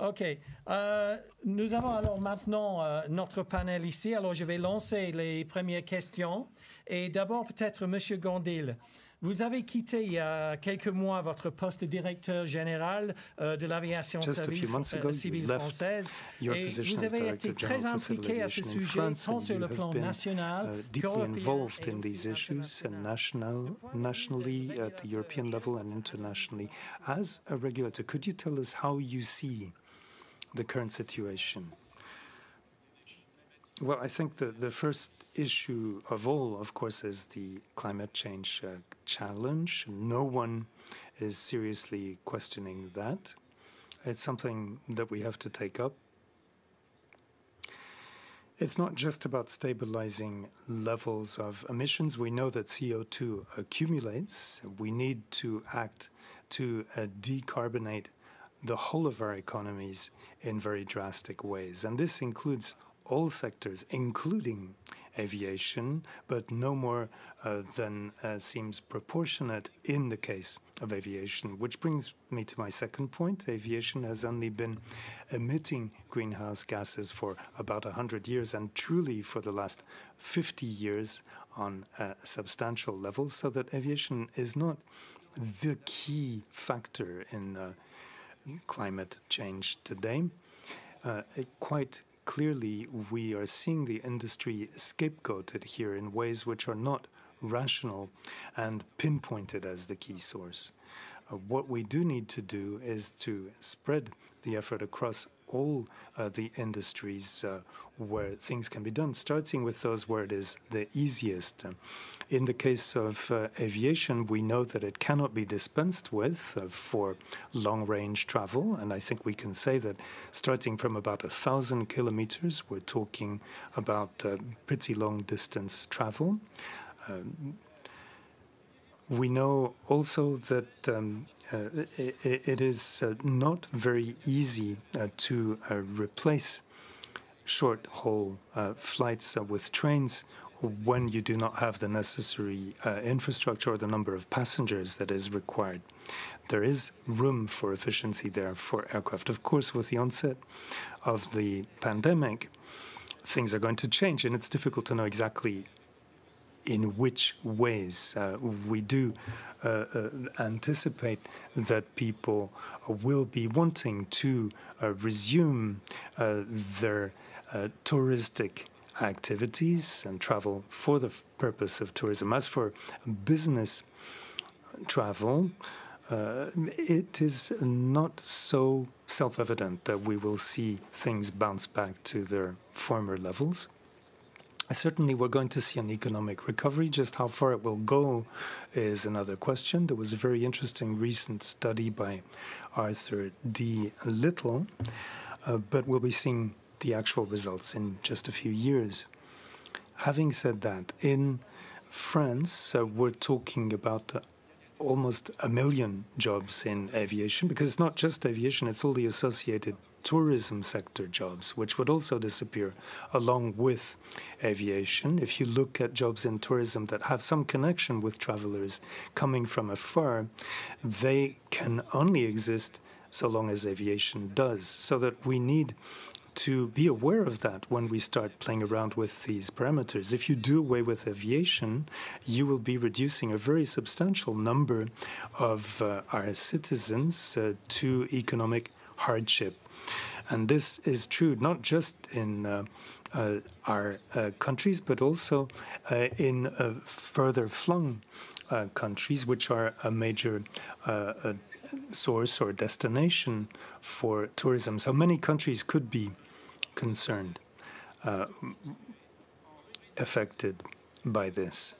OK. Nous avons alors maintenant notre panel ici. Alors, je vais lancer les premières questions. Et d'abord, peut-être, Monsieur Gandil, vous avez quitté il y a quelques mois votre poste de directeur général de l'aviation civile française. Et vous avez été très impliqué à ce sujet, tant sur le plan national qu'européen nationally at the European level and internationally. As a regulator, could you tell us how you see the current situation? Well, I think the first issue of all, of course, is the climate change challenge. No one is seriously questioning that. It's something that we have to take up. It's not just about stabilizing levels of emissions. We know that CO2 accumulates. We need to act to decarbonate the whole of our economies in very drastic ways. And this includes all sectors, including aviation, but no more than seems proportionate in the case of aviation. Which brings me to my second point. Aviation has only been emitting greenhouse gases for about 100 years, and truly for the last 50 years on substantial levels, so that aviation is not the key factor in climate change today. Quite clearly, we are seeing the industry scapegoated here in ways which are not rational and pinpointed as the key source. What we do need to do is to spread the effort across all the industries where things can be done, starting with those where it is the easiest. In the case of aviation, we know that it cannot be dispensed with for long-range travel, and I think we can say that starting from about 1,000 kilometers, we're talking about pretty long-distance travel. We know also that it is not very easy to replace short-haul flights with trains when you do not have the necessary infrastructure or the number of passengers that is required. There is room for efficiency there for aircraft. Of course, with the onset of the pandemic, things are going to change, and it's difficult to know exactly in which ways. We do anticipate that people will be wanting to resume their touristic activities and travel for the purpose of tourism. As for business travel, it is not so self-evident that we will see things bounce back to their former levels. Certainly, we're going to see an economic recovery. Just how far it will go is another question. There was a very interesting recent study by Arthur D. Little, but we'll be seeing the actual results in just a few years. Having said that, in France, we're talking about almost 1 million jobs in aviation, because it's not just aviation, it's all the associated tourism sector jobs, which would also disappear along with aviation. If you look at jobs in tourism that have some connection with travelers coming from afar, they can only exist so long as aviation does. So that we need to be aware of that when we start playing around with these parameters. If you do away with aviation, you will be reducing a very substantial number of our citizens to economic hardship. And this is true not just in our countries, but also in further flung countries, which are a major source or destination for tourism. So many countries could be concerned, affected by this.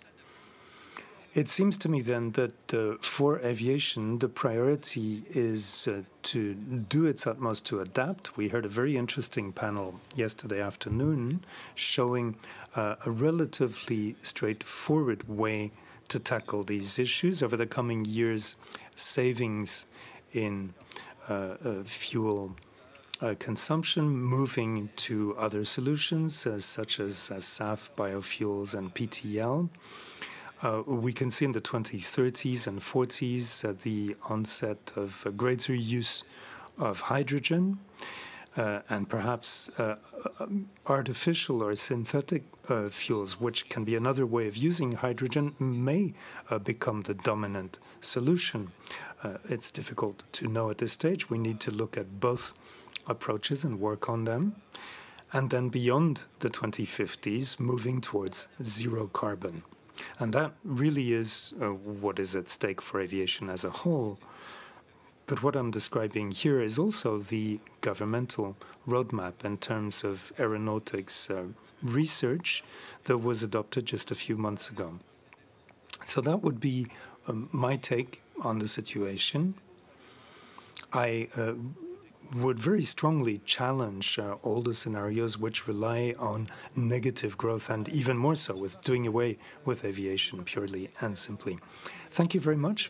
It seems to me then that for aviation, the priority is to do its utmost to adapt. We heard a very interesting panel yesterday afternoon showing a relatively straightforward way to tackle these issues. Over the coming years, savings in fuel consumption, moving to other solutions such as SAF, biofuels, and PTL. We can see in the 2030s and 40s the onset of greater use of hydrogen, and perhaps artificial or synthetic fuels, which can be another way of using hydrogen, may become the dominant solution. It's difficult to know at this stage. We need to look at both approaches and work on them. And then beyond the 2050s, moving towards zero carbon. And that really is what is at stake for aviation as a whole. But what I'm describing here is also the governmental roadmap in terms of aeronautics research that was adopted just a few months ago. So that would be my take on the situation. I would very strongly challenge all the scenarios which rely on negative growth, and even more so with doing away with aviation purely and simply. Thank you very much.